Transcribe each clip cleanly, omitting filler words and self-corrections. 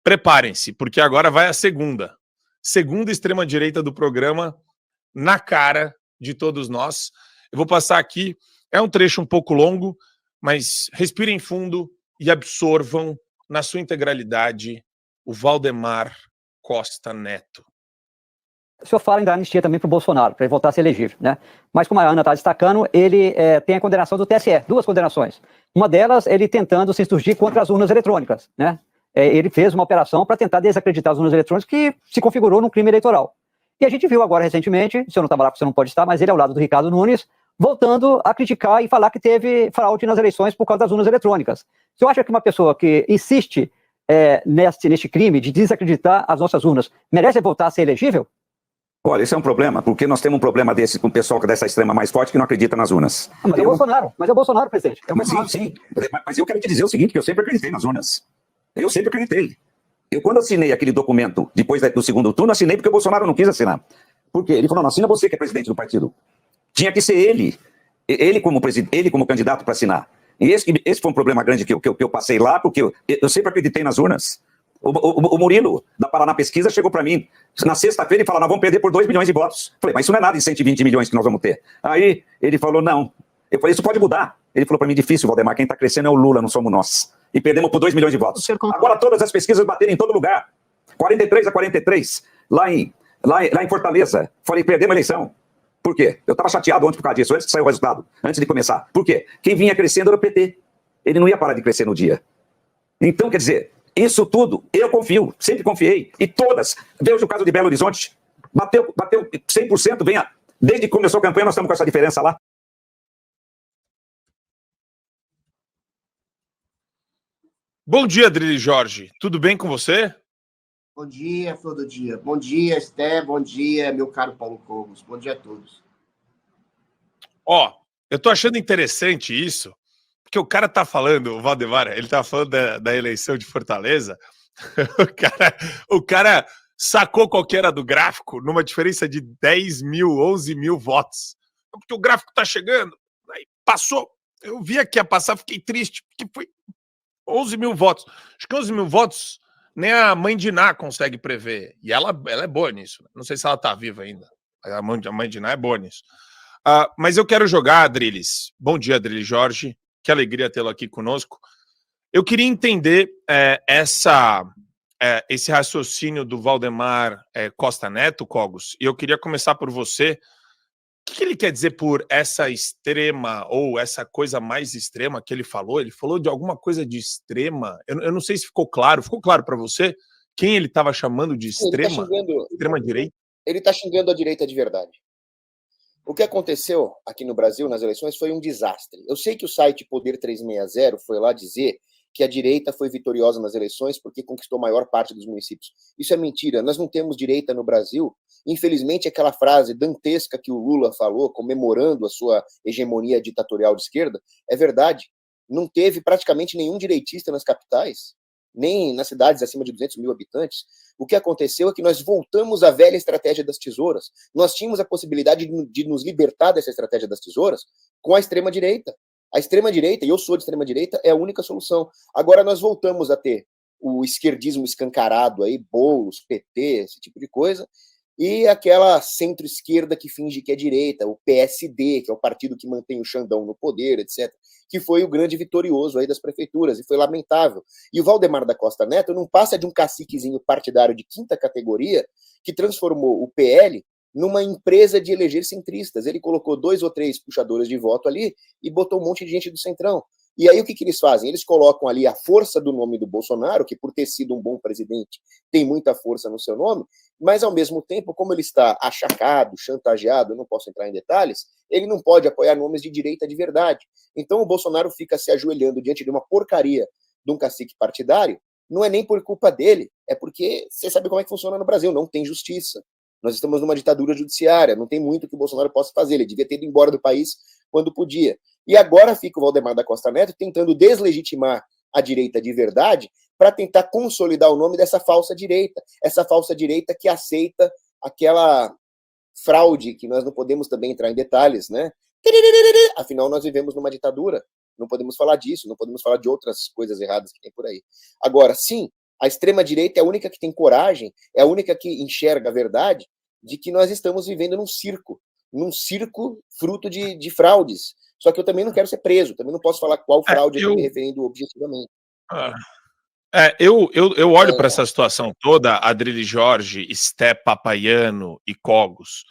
preparem-se, porque agora vai a segunda extrema-direita do programa na cara de todos nós. Eu vou passar aqui, é um trecho um pouco longo, mas respirem fundo e absorvam na sua integralidade o Valdemar Costa Neto. O senhor fala em dar anistia também para o Bolsonaro, para ele voltar a se eleger, né? Mas como a Ana está destacando, ele tem a condenação do TSE, duas condenações. Uma delas, ele tentando se insurgir contra as urnas eletrônicas, né? Ele fez uma operação para tentar desacreditar as urnas eletrônicas que se configurou num crime eleitoral. E a gente viu agora recentemente, o senhor não estava lá porque o senhor não pode estar, mas ele ao lado do Ricardo Nunes, voltando a criticar e falar que teve fraude nas eleições por causa das urnas eletrônicas. O senhor acha que uma pessoa que insiste neste crime de desacreditar as nossas urnas merece voltar a ser elegível? Olha, esse é um problema, porque nós temos um problema desse com o pessoal dessa extrema mais forte que não acredita nas urnas. Mas é o Bolsonaro, presidente. Sim. Mas eu quero te dizer o seguinte, que eu sempre acreditei nas urnas. Eu sempre acreditei. Eu, quando assinei aquele documento, depois do segundo turno, assinei porque o Bolsonaro não quis assinar. Por quê? Ele falou, não, assina você que é presidente do partido. Tinha que ser ele como candidato para assinar. E esse foi um problema grande que eu passei lá, porque eu sempre acreditei nas urnas. O Murilo, da Paraná Pesquisa, chegou para mim na sexta-feira e falou, nós vamos perder por 2 milhões de votos. Falei, mas isso não é nada de 120 milhões que nós vamos ter. Aí ele falou, não. Eu falei, isso pode mudar. Ele falou para mim, difícil, Valdemar, quem está crescendo é o Lula, não somos nós. E perdemos por 2 milhões de votos. Agora todas as pesquisas bateram em todo lugar. 43-43, lá em Fortaleza. Falei, perdemos a eleição. Por quê? Eu estava chateado ontem por causa disso, antes de sair o resultado, antes de começar. Por quê? Quem vinha crescendo era o PT. Ele não ia parar de crescer no dia. Então, quer dizer, isso tudo, eu confio, sempre confiei. E todas, veja o caso de Belo Horizonte, bateu 100%, desde que começou a campanha nós estamos com essa diferença lá. Bom dia, Adrilles Jorge. Tudo bem com você? Bom dia, Flor do Dia. Bom dia, Esté. Bom dia, meu caro Paulo Cogos. Bom dia a todos. Eu tô achando interessante isso, porque o cara tá falando, o Valdemar, ele tá falando da eleição de Fortaleza, o cara sacou qual que era do gráfico numa diferença de 10 mil, 11 mil votos. Porque o gráfico tá chegando, aí passou, eu vi que ia passar, fiquei triste, porque foi 11 mil votos. Acho que 11 mil votos nem a mãe de Ná consegue prever. E ela é boa nisso. Não sei se ela tá viva ainda. A mãe de Ná é boa nisso. Mas eu quero jogar, Adrilles. Bom dia, Adrilles Jorge. Que alegria tê-lo aqui conosco. Eu queria entender esse raciocínio do Valdemar Costa Neto, Cogos, e eu queria começar por você. O que ele quer dizer por essa extrema, ou essa coisa mais extrema que ele falou? Ele falou de alguma coisa de extrema? Eu não sei se ficou claro. Ficou claro para você quem ele estava chamando de extrema? Extrema-direita? Ele está xingando a direita de verdade. O que aconteceu aqui no Brasil nas eleições foi um desastre. Eu sei que o site Poder 360 foi lá dizer que a direita foi vitoriosa nas eleições porque conquistou a maior parte dos municípios. Isso é mentira. Nós não temos direita no Brasil. Infelizmente, aquela frase dantesca que o Lula falou, comemorando a sua hegemonia ditatorial de esquerda, é verdade. Não teve praticamente nenhum direitista nas capitais, nem nas cidades acima de 200 mil habitantes. O que aconteceu é que nós voltamos à velha estratégia das tesouras. Nós tínhamos a possibilidade de nos libertar dessa estratégia das tesouras com a extrema-direita. A extrema-direita, e eu sou de extrema-direita, é a única solução. Agora nós voltamos a ter o esquerdismo escancarado, aí, Boulos, PT, esse tipo de coisa, e aquela centro-esquerda que finge que é direita, o PSD, que é o partido que mantém o Xandão no poder, etc., que foi o grande vitorioso aí das prefeituras, e foi lamentável. E o Valdemar da Costa Neto não passa de um caciquezinho partidário de quinta categoria que transformou o PL numa empresa de eleger centristas. Ele colocou 2 ou 3 puxadores de voto ali e botou um monte de gente do centrão. E aí o que eles fazem? Eles colocam ali a força do nome do Bolsonaro, que por ter sido um bom presidente tem muita força no seu nome, mas ao mesmo tempo, como ele está achacado, chantageado, eu não posso entrar em detalhes, ele não pode apoiar nomes de direita de verdade. Então o Bolsonaro fica se ajoelhando diante de uma porcaria de um cacique partidário, não é nem por culpa dele, é porque você sabe como é que funciona no Brasil, não tem justiça. Nós estamos numa ditadura judiciária, não tem muito que o Bolsonaro possa fazer, ele devia ter ido embora do país quando podia. E agora fica o Valdemar da Costa Neto tentando deslegitimar a direita de verdade para tentar consolidar o nome dessa falsa direita. Essa falsa direita que aceita aquela fraude, que nós não podemos também entrar em detalhes, né? Afinal, nós vivemos numa ditadura, não podemos falar disso, não podemos falar de outras coisas erradas que tem por aí. Agora, sim, A extrema-direita é a única que tem coragem, é a única que enxerga a verdade de que nós estamos vivendo num circo fruto de fraudes. Só que eu também não quero ser preso, também não posso falar qual fraude eu estou me referindo objetivamente. Eu olho para essa situação toda, Adrilles Jorge, Sté Papaiano e Cogos,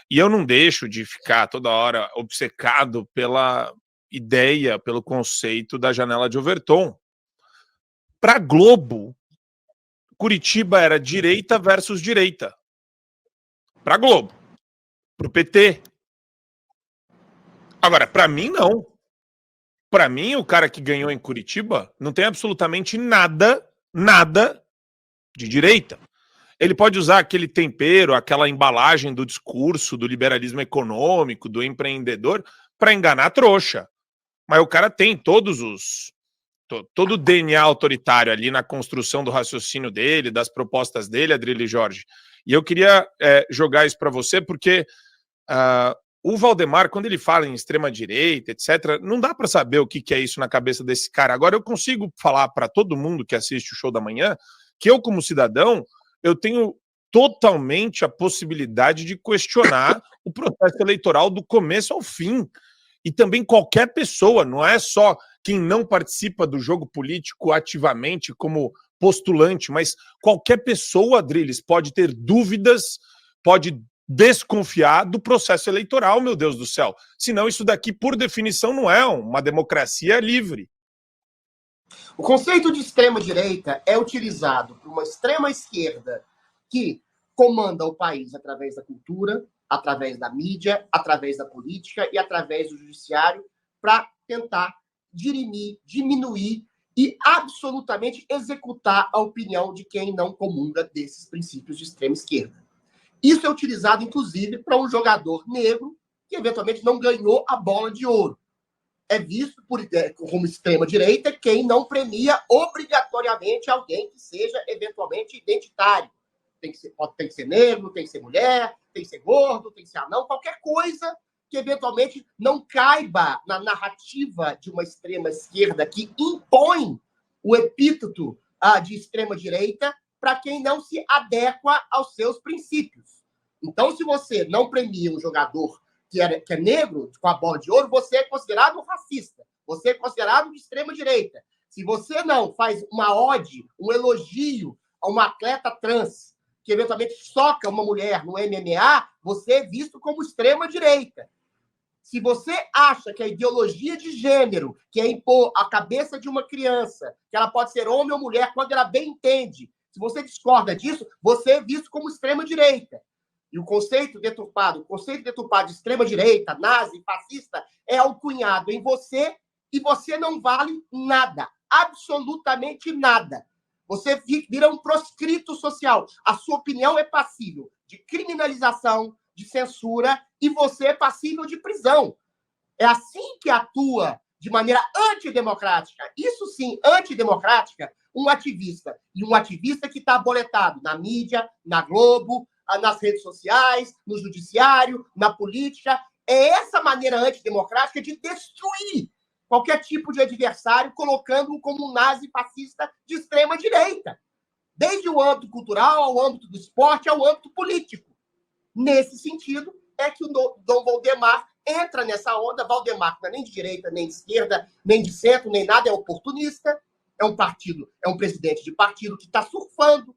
e eu não deixo de ficar toda hora obcecado pela ideia, pelo conceito da janela de Overton. Para Globo, Curitiba era direita versus direita. Para Globo. Para o PT. Agora, para mim, não. Para mim, o cara que ganhou em Curitiba não tem absolutamente nada de direita. Ele pode usar aquele tempero, aquela embalagem do discurso, do liberalismo econômico, do empreendedor, para enganar a trouxa. Mas o cara tem todo o DNA autoritário ali na construção do raciocínio dele, das propostas dele, Adrilles Jorge. E eu queria jogar isso para você, porque o Valdemar, quando ele fala em extrema-direita, etc., não dá para saber o que é isso na cabeça desse cara. Agora, eu consigo falar para todo mundo que assiste o Show da Manhã que eu, como cidadão, eu tenho totalmente a possibilidade de questionar o processo eleitoral do começo ao fim. E também qualquer pessoa, não é só quem não participa do jogo político ativamente como postulante, mas qualquer pessoa, Adrilles, pode ter dúvidas, pode desconfiar do processo eleitoral, meu Deus do céu. Senão isso daqui, por definição, não é uma democracia livre. O conceito de extrema-direita é utilizado por uma extrema-esquerda que comanda o país através da cultura, através da mídia, através da política e através do judiciário para tentar dirimir, diminuir e absolutamente executar a opinião de quem não comunga desses princípios de extrema-esquerda. Isso é utilizado, inclusive, para um jogador negro que, eventualmente, não ganhou a bola de ouro. É visto como extrema-direita quem não premia obrigatoriamente alguém que seja, eventualmente, identitário. Tem que ser negro, tem que ser mulher, tem que ser gordo, tem que ser anão, qualquer coisa que, eventualmente, não caiba na narrativa de uma extrema-esquerda que impõe o epíteto de extrema-direita para quem não se adequa aos seus princípios. Então, se você não premia um jogador que é negro, com a bola de ouro, você é considerado racista, você é considerado de extrema-direita. Se você não faz uma ode, um elogio a uma atleta trans, que eventualmente soca uma mulher no MMA, você é visto como extrema-direita. Se você acha que a ideologia de gênero, que é impor a cabeça de uma criança, que ela pode ser homem ou mulher quando ela bem entende, se você discorda disso, você é visto como extrema-direita. E o conceito deturpado de extrema-direita, nazi, fascista, é alcunhado em você e você não vale nada, absolutamente nada. Você vira um proscrito social. A sua opinião é passível de criminalização, de censura, e você é passível de prisão. É assim que atua de maneira antidemocrática, isso sim, antidemocrática, um ativista. E um ativista que está aboletado na mídia, na Globo, nas redes sociais, no judiciário, na política. É essa maneira antidemocrática de destruir qualquer tipo de adversário, colocando-o como um nazi fascista de extrema-direita. Desde o âmbito cultural, ao âmbito do esporte, ao âmbito político. Nesse sentido, é que o Dom Valdemar entra nessa onda. Valdemar não é nem de direita, nem de esquerda, nem de centro, nem nada, é oportunista, é um presidente de partido que está surfando,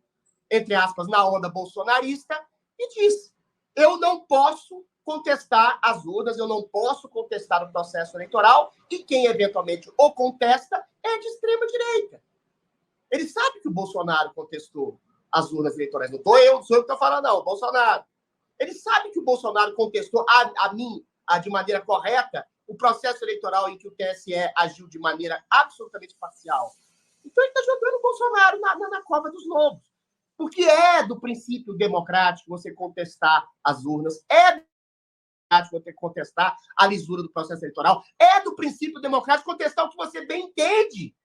entre aspas, na onda bolsonarista, e diz: eu não posso contestar as urnas, eu não posso contestar o processo eleitoral, e quem eventualmente o contesta é de extrema-direita. Ele sabe que o Bolsonaro contestou as urnas eleitorais. Não sou eu que estou falando, não, o Bolsonaro. Ele sabe que o Bolsonaro contestou de maneira correta o processo eleitoral em que o TSE agiu de maneira absolutamente parcial. Então ele está jogando o Bolsonaro na cova dos lobos. Porque é do princípio democrático você contestar as urnas, é democrático você contestar a lisura do processo eleitoral, é do princípio democrático contestar o que você bem entende.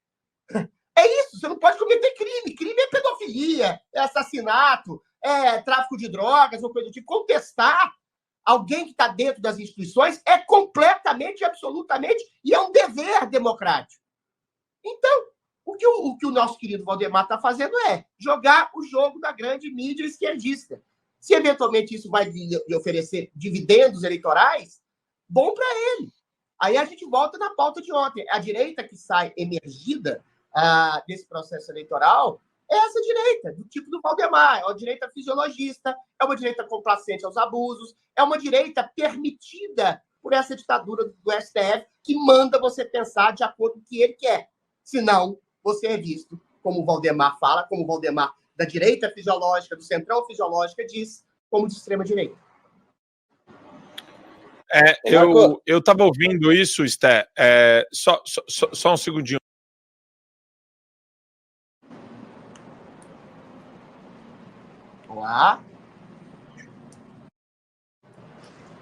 É isso, você não pode cometer crime. Crime é pedofilia, é assassinato, é tráfico de drogas, ou coisa do tipo. Contestar alguém que está dentro das instituições é completamente, absolutamente, e é um dever democrático. Então, O que o nosso querido Valdemar está fazendo é jogar o jogo da grande mídia esquerdista. Se eventualmente isso vai lhe oferecer dividendos eleitorais, bom para ele. Aí a gente volta na pauta de ontem. A direita que sai emergida desse processo eleitoral é essa direita, do tipo do Valdemar. É uma direita fisiologista, é uma direita complacente aos abusos, é uma direita permitida por essa ditadura do STF que manda você pensar de acordo com o que ele quer. Senão, você é visto, como o Valdemar fala, como o Valdemar da direita fisiológica, do centrão fisiológica, diz, como de extrema-direita. Eu estava ouvindo isso, Sté. Só um segundinho. Olá.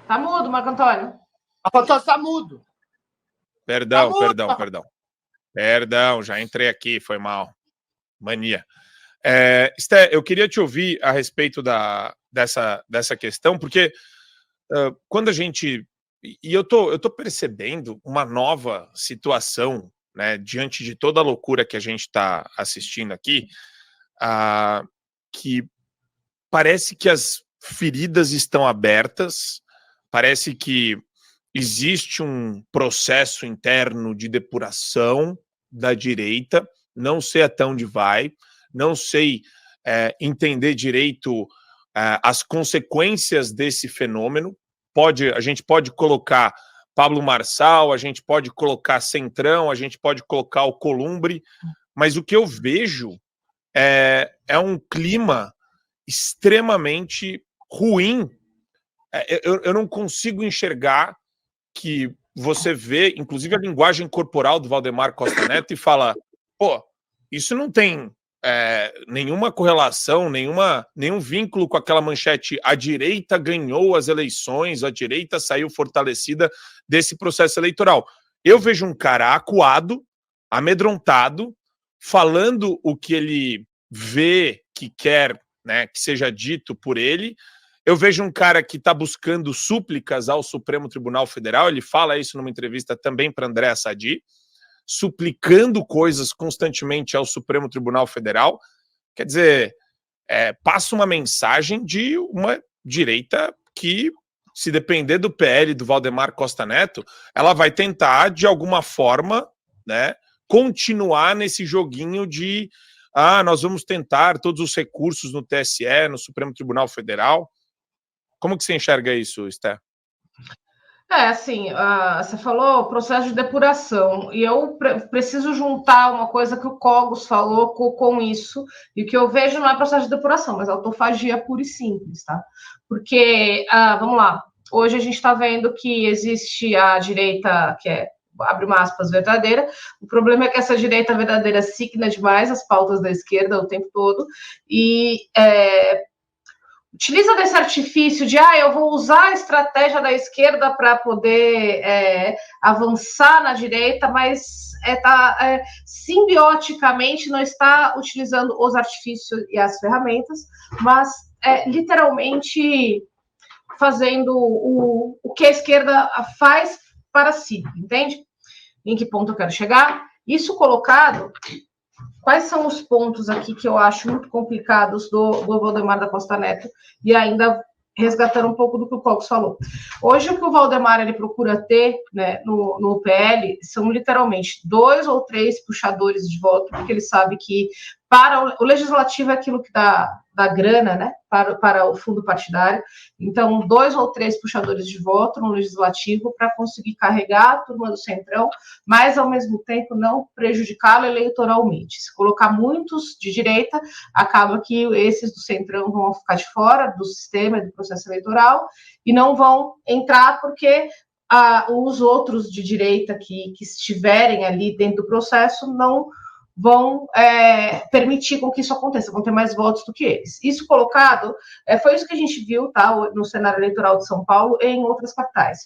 Tá mudo, Marco Antônio. Marco Antônio tá mudo. Perdão, já entrei aqui, foi mal. Mania. Sté, eu queria te ouvir a respeito dessa questão, porque quando a gente... E eu tô percebendo uma nova situação, né, diante de toda a loucura que a gente está assistindo aqui, que parece que as feridas estão abertas, parece que existe um processo interno de depuração da direita, não sei até onde vai, não sei entender direito as consequências desse fenômeno. A gente pode colocar Pablo Marçal, a gente pode colocar Centrão, a gente pode colocar Alcolumbre, mas o que eu vejo é um clima extremamente ruim. Eu não consigo enxergar que você vê, inclusive a linguagem corporal do Valdemar Costa Neto, e fala, pô, isso não tem nenhuma correlação, nenhum vínculo com aquela manchete, a direita ganhou as eleições, a direita saiu fortalecida desse processo eleitoral. Eu vejo um cara acuado, amedrontado, falando o que ele vê, que quer, né, que seja dito por ele. Eu vejo um cara que está buscando súplicas ao Supremo Tribunal Federal, ele fala isso numa entrevista também para Andréa Sadi, suplicando coisas constantemente ao Supremo Tribunal Federal. Quer dizer, passa uma mensagem de uma direita que, se depender do PL do Valdemar Costa Neto, ela vai tentar, de alguma forma, né, continuar nesse joguinho de nós vamos tentar todos os recursos no TSE, no Supremo Tribunal Federal. Como que você enxerga isso, Esther? Assim, você falou processo de depuração, e eu preciso juntar uma coisa que o Cogos falou com isso, e que eu vejo não é processo de depuração, mas autofagia pura e simples, tá? Porque, vamos lá, hoje a gente está vendo que existe a direita, que é, abre uma aspas, verdadeira. O problema é que essa direita verdadeira signa demais as pautas da esquerda o tempo todo, e utiliza desse artifício de eu vou usar a estratégia da esquerda para poder avançar na direita, mas simbioticamente não está utilizando os artifícios e as ferramentas, mas literalmente fazendo o que a esquerda faz para si, entende? Em que ponto eu quero chegar? Isso colocado... Quais são os pontos aqui que eu acho muito complicados do Valdemar da Costa Neto, e ainda resgatando um pouco do que o Cogos falou. Hoje, o que o Valdemar ele procura ter, né, no PL são literalmente 2 ou 3 puxadores de voto, porque ele sabe que para o legislativo é aquilo que dá grana, né, para o fundo partidário. Então, 2 ou 3 puxadores de voto no legislativo para conseguir carregar a turma do Centrão, mas, ao mesmo tempo, não prejudicá-lo eleitoralmente. Se colocar muitos de direita, acaba que esses do Centrão vão ficar de fora do sistema e do processo eleitoral e não vão entrar porque os outros de direita que estiverem ali dentro do processo não vão permitir com que isso aconteça, vão ter mais votos do que eles. Isso colocado, foi isso que a gente viu, tá, no cenário eleitoral de São Paulo e em outras capitais.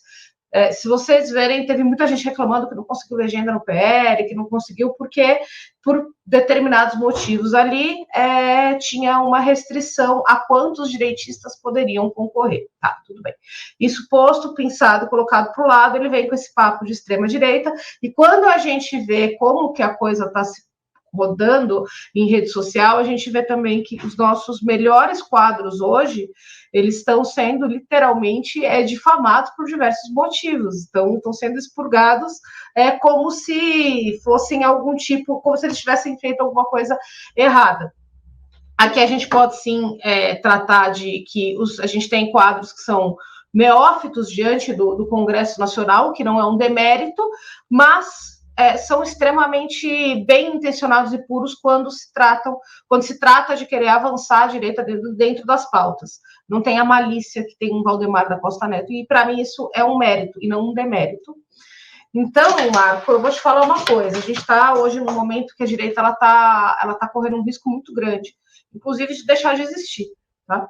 Se vocês verem, teve muita gente reclamando que não conseguiu legenda no PL, que não conseguiu, porque por determinados motivos ali tinha uma restrição a quantos direitistas poderiam concorrer. Tá, tudo bem. Isso posto, pensado, colocado para o lado, ele vem com esse papo de extrema-direita, e quando a gente vê como que a coisa está se rodando em rede social, a gente vê também que os nossos melhores quadros hoje, eles estão sendo literalmente difamados por diversos motivos, estão sendo expurgados como se fossem algum tipo, como se eles tivessem feito alguma coisa errada. Aqui a gente pode sim tratar de que a gente tem quadros que são neófitos diante do Congresso Nacional, que não é um demérito, mas são extremamente bem intencionados e puros quando se trata de querer avançar à direita dentro das pautas. Não tem a malícia que tem um Valdemar da Costa Neto, e para mim isso é um mérito e não um demérito. Então, Marco, eu vou te falar uma coisa, a gente está hoje num momento que a direita ela tá correndo um risco muito grande, inclusive de deixar de existir. Tá?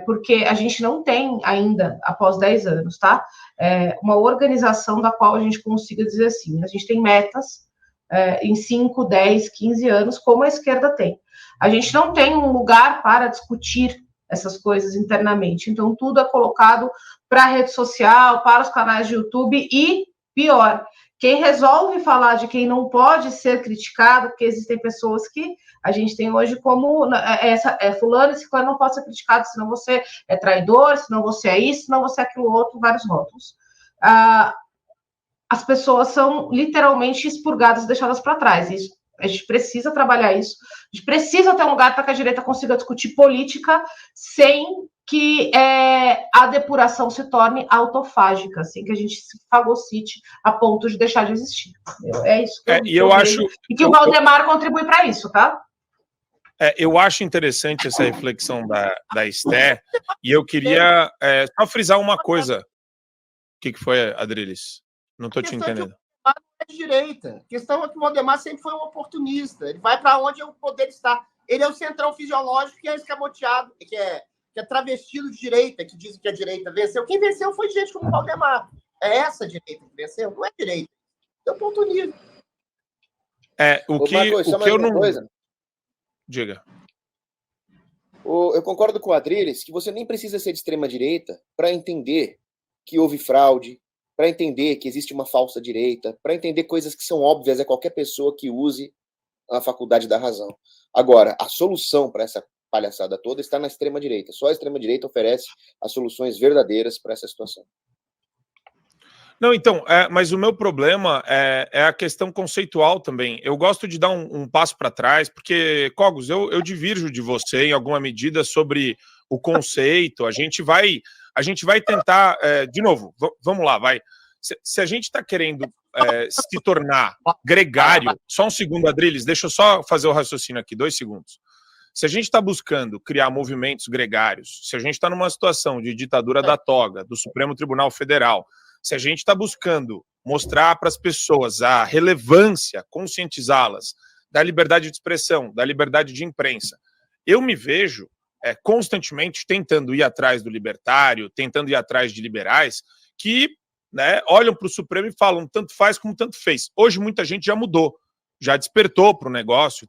Porque a gente não tem ainda, após 10 anos, tá? Uma organização da qual a gente consiga dizer assim, a gente tem metas em 5, 10, 15 anos, como a esquerda tem. A gente não tem um lugar para discutir essas coisas internamente, então tudo é colocado para a rede social, para os canais de YouTube e, pior, quem resolve falar de quem não pode ser criticado, porque existem pessoas que a gente tem hoje como fulano e ciclano não pode ser criticado, senão você é traidor, senão você é isso, senão você é aquilo outro, vários rótulos. As pessoas são literalmente expurgadas, deixadas para trás. Isso, a gente precisa trabalhar isso. A gente precisa ter um lugar para que a direita consiga discutir política sem que a depuração se torne autofágica, assim, que a gente se fagocite a ponto de deixar de existir. É isso que eu acho. E que o Valdemar contribui para isso, tá? Eu acho interessante essa reflexão da Esté, e eu queria só frisar uma coisa. O que foi, Adriles? Não estou te entendendo. A questão é de direita. A questão é que o Valdemar sempre foi um oportunista. Ele vai para onde o poder está. Ele é o centrão fisiológico que é escamoteado, que é travestido de direita, que dizem que a direita venceu. Quem venceu foi gente como o Valdemar. É essa direita que venceu? Não é direita. É oportunismo. O que eu não... Coisa. Diga. Eu concordo com o Adriles que você nem precisa ser de extrema-direita para entender que houve fraude, para entender que existe uma falsa direita, para entender coisas que são óbvias a qualquer pessoa que use a faculdade da razão. Agora, a solução para essa palhaçada toda está na extrema-direita. Só a extrema-direita oferece as soluções verdadeiras para essa situação. Não, então, mas o meu problema é a questão conceitual também. Eu gosto de dar um passo para trás, porque, Cogos, eu divirjo de você em alguma medida sobre o conceito. A gente vai tentar, de novo, vamos lá, vai. Se a gente está querendo se tornar gregário, só um segundo, Adriles, deixa eu só fazer o raciocínio aqui, 2 segundos. Se a gente está buscando criar movimentos gregários, se a gente está numa situação de ditadura da toga, do Supremo Tribunal Federal, se a gente está buscando mostrar para as pessoas a relevância, conscientizá-las da liberdade de expressão, da liberdade de imprensa, eu me vejo constantemente tentando ir atrás do libertário, tentando ir atrás de liberais que olham para o Supremo e falam tanto faz como tanto fez. Hoje muita gente já mudou, já despertou para o negócio,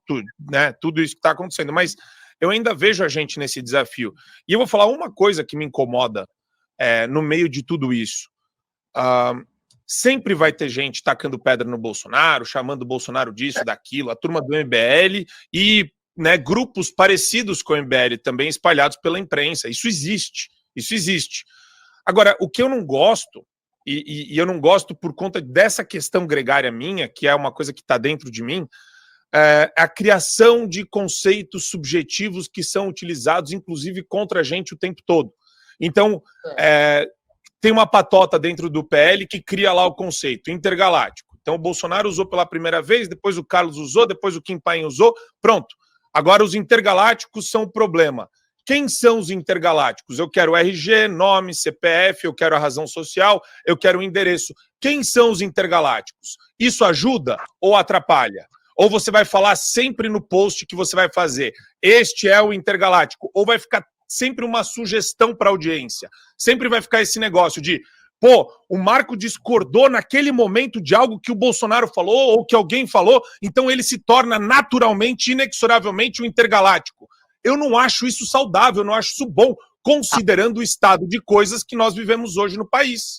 tudo isso que está acontecendo, mas eu ainda vejo a gente nesse desafio. E eu vou falar uma coisa que me incomoda no meio de tudo isso. Sempre vai ter gente tacando pedra no Bolsonaro, chamando o Bolsonaro disso, daquilo, a turma do MBL e grupos parecidos com o MBL também espalhados pela imprensa. Isso existe. Agora, o que eu não gosto, e eu não gosto por conta dessa questão gregária minha, que é uma coisa que está dentro de mim, é a criação de conceitos subjetivos que são utilizados, inclusive, contra a gente o tempo todo. Então, tem uma patota dentro do PL que cria lá o conceito intergaláctico. Então, o Bolsonaro usou pela primeira vez, depois o Carlos usou, depois o Kim Paim usou, pronto. Agora, os intergalácticos são o problema. Quem são os intergalácticos? Eu quero RG, nome, CPF, eu quero a razão social, eu quero o endereço. Quem são os intergalácticos? Isso ajuda ou atrapalha? Ou você vai falar sempre no post que você vai fazer, este é o intergaláctico, ou vai ficar sempre uma sugestão para a audiência. Sempre vai ficar esse negócio de, o Marco discordou naquele momento de algo que o Bolsonaro falou ou que alguém falou, então ele se torna naturalmente, inexoravelmente, um intergaláctico. Eu não acho isso saudável, eu não acho isso bom, considerando o estado de coisas que nós vivemos hoje no país.